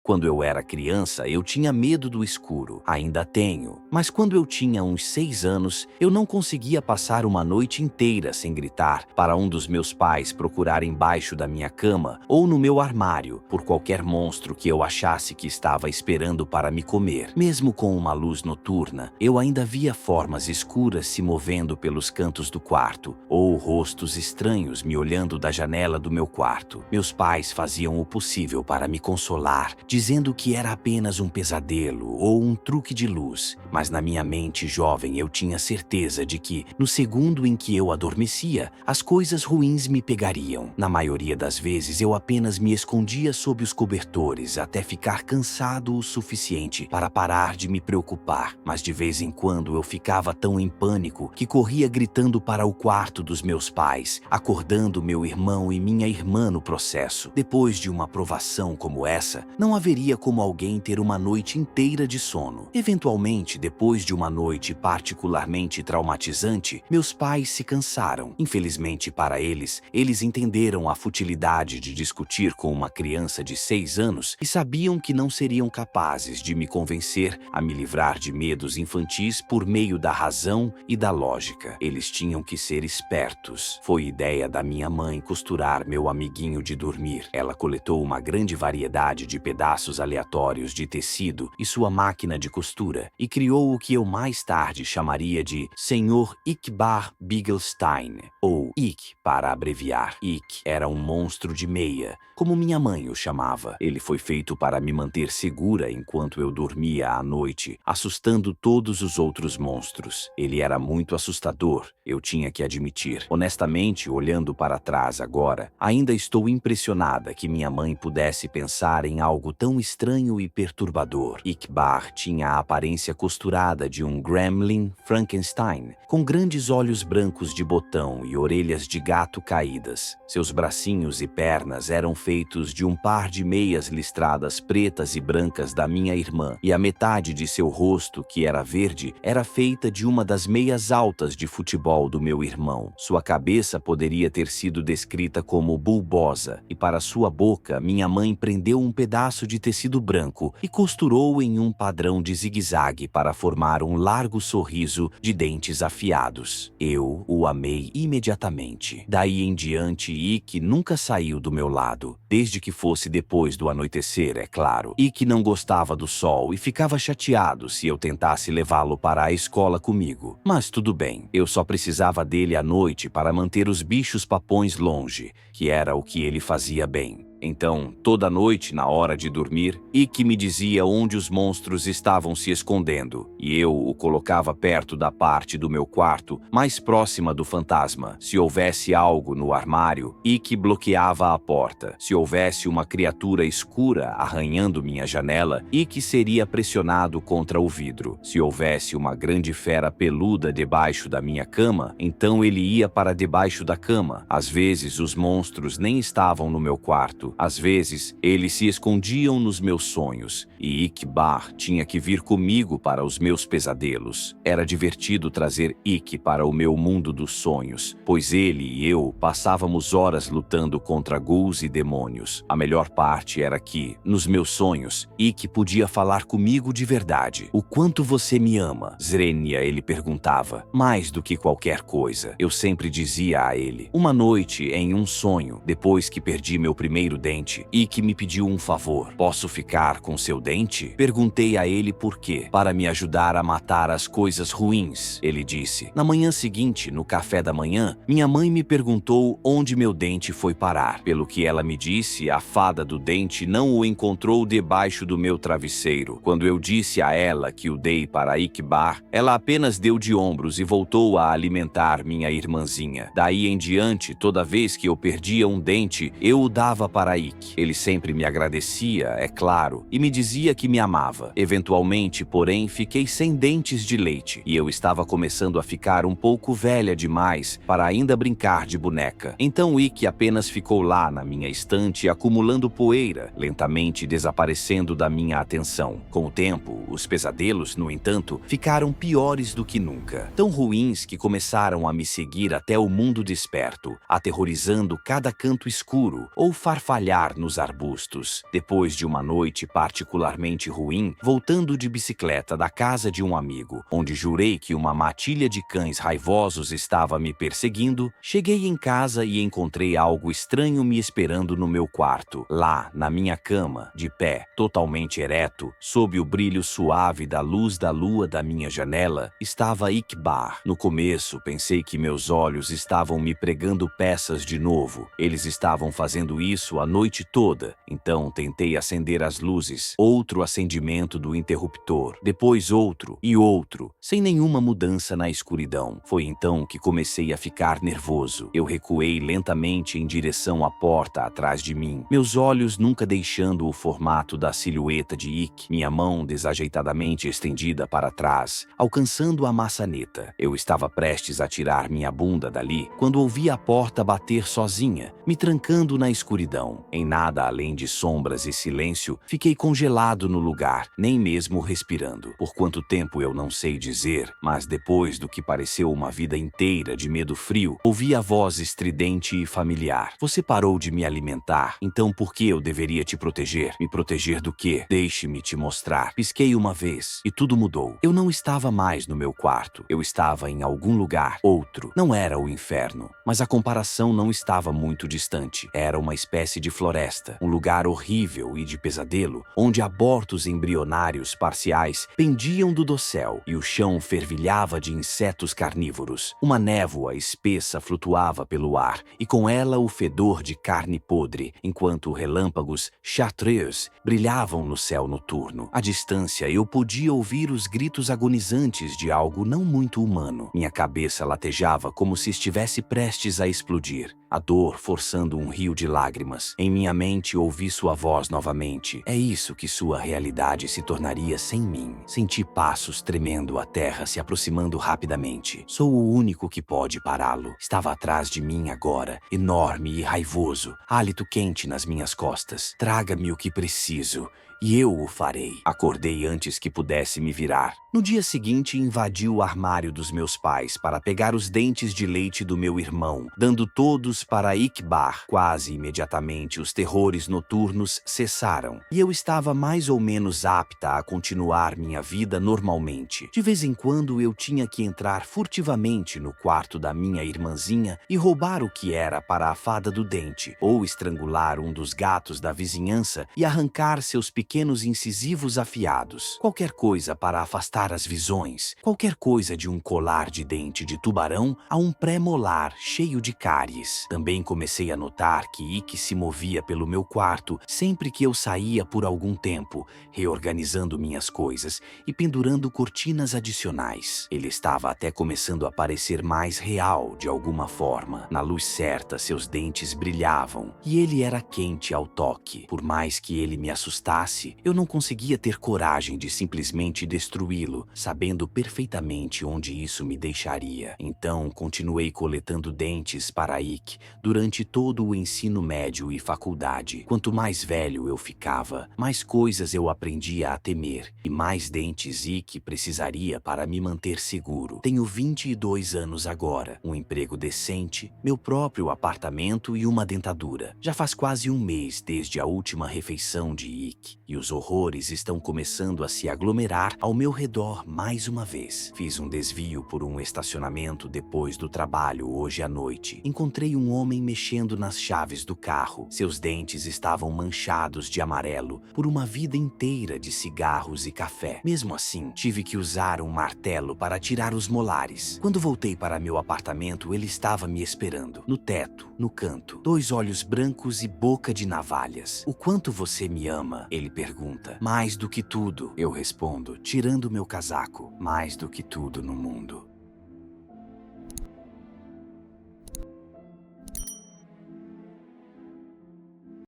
Quando eu era criança, eu tinha medo do escuro. Ainda tenho. Mas quando eu tinha uns 6 anos, eu não conseguia passar uma noite inteira sem gritar para um dos meus pais procurar embaixo da minha cama ou no meu armário por qualquer monstro que eu achasse que estava esperando para me comer. Mesmo com uma luz noturna, eu ainda via formas escuras se movendo pelos cantos do quarto ou rostos estranhos me olhando da janela do meu quarto. Meus pais faziam o possível para me consolar, dizendo que era apenas um pesadelo ou um truque de luz, mas na minha mente jovem eu tinha certeza de que, no segundo em que eu adormecia, as coisas ruins me pegariam. Na maioria das vezes eu apenas me escondia sob os cobertores até ficar cansado o suficiente para parar de me preocupar, mas de vez em quando eu ficava tão em pânico que corria gritando para o quarto dos meus pais, acordando meu irmão e minha irmã no processo. Depois de uma provação como essa, não haveria como alguém ter uma noite inteira de sono. Eventualmente, depois de uma noite particularmente traumatizante, meus pais se cansaram. Infelizmente para eles, eles entenderam a futilidade de discutir com uma criança de 6 anos e sabiam que não seriam capazes de me convencer a me livrar de medos infantis por meio da razão e da lógica. Eles tinham que ser espertos. Foi ideia da minha mãe costurar meu amiguinho de dormir. Ela coletou uma grande variedade de pedaços aleatórios de tecido e sua máquina de costura e criou o que eu mais tarde chamaria de Sr. Ickbar Biegelstein, ou Ick para abreviar. Ick era um monstro de meia, como minha mãe o chamava. Ele foi feito para me manter segura enquanto eu dormia à noite, assustando todos os outros monstros. Ele era muito assustador, eu tinha que admitir. Honestamente, olhando para trás agora, ainda estou impressionada que minha mãe pudesse pensar em algo tão estranho e perturbador. Ickbar tinha a aparência costurada de um gremlin Frankenstein, com grandes olhos brancos de botão e orelhas de gato caídas. Seus bracinhos e pernas eram feitos de um par de meias listradas pretas e brancas da minha irmã, e a metade de seu rosto, que era verde, era feita de uma das meias altas de futebol do meu irmão. Sua cabeça poderia ter sido descrita como bulbosa, e para sua boca, minha mãe prendeu um pedaço de tecido branco e costurou em um padrão de zigue-zague para formar um largo sorriso de dentes afiados. Eu o amei imediatamente. Daí em diante, Ick nunca saiu do meu lado, desde que fosse depois do anoitecer, é claro. Ick não gostava do sol e ficava chateado se eu tentasse levá-lo para a escola comigo. Mas tudo bem, eu só precisava dele à noite para manter os bichos papões longe, que era o que ele fazia bem. Então, toda noite, na hora de dormir, Ick me dizia onde os monstros estavam se escondendo, e eu o colocava perto da parte do meu quarto mais próxima do fantasma. Se houvesse algo no armário, Ick bloqueava a porta. Se houvesse uma criatura escura arranhando minha janela, Ick seria pressionado contra o vidro. Se houvesse uma grande fera peluda debaixo da minha cama, então ele ia para debaixo da cama. Às vezes, os monstros nem estavam no meu quarto. Às vezes, eles se escondiam nos meus sonhos, e Ickbar tinha que vir comigo para os meus pesadelos. Era divertido trazer Ick para o meu mundo dos sonhos, pois ele e eu passávamos horas lutando contra ghouls e demônios. A melhor parte era que, nos meus sonhos, Ick podia falar comigo de verdade. "O quanto você me ama?" Zrenia, ele perguntava. "Mais do que qualquer coisa." Eu sempre dizia a ele. Uma noite, em um sonho, depois que perdi meu primeiro dente, Ick me pediu um favor. "Posso ficar com seu dente?" Perguntei a ele por quê. "Para me ajudar a matar as coisas ruins," ele disse. Na manhã seguinte, no café da manhã, minha mãe me perguntou onde meu dente foi parar. Pelo que ela me disse, a fada do dente não o encontrou debaixo do meu travesseiro. Quando eu disse a ela que o dei para Ickbar, ela apenas deu de ombros e voltou a alimentar minha irmãzinha. Daí em diante, toda vez que eu perdia um dente, eu o dava para Ick. Ele sempre me agradecia, é claro, e me dizia que me amava. Eventualmente, porém, fiquei sem dentes de leite, e eu estava começando a ficar um pouco velha demais para ainda brincar de boneca. Então Ick apenas ficou lá na minha estante acumulando poeira, lentamente desaparecendo da minha atenção. Com o tempo, os pesadelos, no entanto, ficaram piores do que nunca. Tão ruins que começaram a me seguir até o mundo desperto, aterrorizando cada canto escuro ou farfalhando espalhar nos arbustos. Depois de uma noite particularmente ruim, voltando de bicicleta da casa de um amigo, onde jurei que uma matilha de cães raivosos estava me perseguindo, cheguei em casa e encontrei algo estranho me esperando no meu quarto. Lá, na minha cama, de pé, totalmente ereto, sob o brilho suave da luz da lua da minha janela, estava Iqbar. No começo, pensei que meus olhos estavam me pregando peças de novo. Eles estavam fazendo isso a noite toda. Então tentei acender as luzes. Outro acendimento do interruptor. Depois outro e outro, sem nenhuma mudança na escuridão. Foi então que comecei a ficar nervoso. Eu recuei lentamente em direção à porta atrás de mim, meus olhos nunca deixando o formato da silhueta de Ikki, minha mão desajeitadamente estendida para trás, alcançando a maçaneta. Eu estava prestes a tirar minha bunda dali, quando ouvi a porta bater sozinha, me trancando na escuridão. Em nada além de sombras e silêncio, fiquei congelado no lugar, nem mesmo respirando. Por quanto tempo eu não sei dizer, mas depois do que pareceu uma vida inteira de medo frio, ouvi a voz estridente e familiar. Você parou de me alimentar, então por que eu deveria te proteger? Me proteger do quê? Deixe-me te mostrar. Pisquei uma vez e tudo mudou. Eu não estava mais no meu quarto. Eu estava em algum lugar, outro. Não era o inferno, mas a comparação não estava muito distante. Era uma espécie de floresta, um lugar horrível e de pesadelo, onde abortos embrionários parciais pendiam do dossel e o chão fervilhava de insetos carnívoros. Uma névoa espessa flutuava pelo ar e com ela o fedor de carne podre, enquanto relâmpagos chartreuse brilhavam no céu noturno. À distância eu podia ouvir os gritos agonizantes de algo não muito humano. Minha cabeça latejava como se estivesse prestes a explodir, a dor forçando um rio de lágrimas. Em minha mente ouvi sua voz novamente. É isso que sua realidade se tornaria sem mim. Senti passos tremendo, a terra se aproximando rapidamente. Sou o único que pode pará-lo. Estava atrás de mim agora, enorme e raivoso, hálito quente nas minhas costas. Traga-me o que preciso e eu o farei. Acordei antes que pudesse me virar. No dia seguinte, invadi o armário dos meus pais para pegar os dentes de leite do meu irmão, dando todos para Iqbar. Quase imediatamente, os terrores noturnos cessaram e eu estava mais ou menos apta a continuar minha vida normalmente. De vez em quando, eu tinha que entrar furtivamente no quarto da minha irmãzinha e roubar o que era para a fada do dente, ou estrangular um dos gatos da vizinhança e arrancar seus pequenos incisivos afiados. Qualquer coisa para afastar as visões. Qualquer coisa de um colar de dente de tubarão a um pré-molar cheio de cáries. Também comecei a notar que Ikki se movia pelo meu quarto sempre que eu saía por algum tempo, reorganizando minhas coisas e pendurando cortinas adicionais. Ele estava até começando a parecer mais real de alguma forma. Na luz certa, seus dentes brilhavam e ele era quente ao toque. Por mais que ele me assustasse, eu não conseguia ter coragem de simplesmente destruí-lo, sabendo perfeitamente onde isso me deixaria. Então, continuei coletando dentes para Ikki durante todo o ensino médio e faculdade. Quanto mais velho eu ficava, mais coisas eu aprendia a temer, e mais dentes Ikki precisaria para me manter seguro. Tenho 22 anos agora, um emprego decente, meu próprio apartamento e uma dentadura. Já faz quase um mês desde a última refeição de Ikki, e os horrores estão começando a se aglomerar ao meu redor mais uma vez. Fiz um desvio por um estacionamento depois do trabalho hoje à noite. Encontrei um homem mexendo nas chaves do carro. Seus dentes estavam manchados de amarelo por uma vida inteira de cigarros e café. Mesmo assim, tive que usar um martelo para tirar os molares. Quando voltei para meu apartamento, ele estava me esperando. No teto, no canto, 2 olhos brancos e boca de navalhas. "O quanto você me ama?" ele pergunta. "Mais do que tudo", eu respondo, tirando meu casaco. "Mais do que tudo no mundo."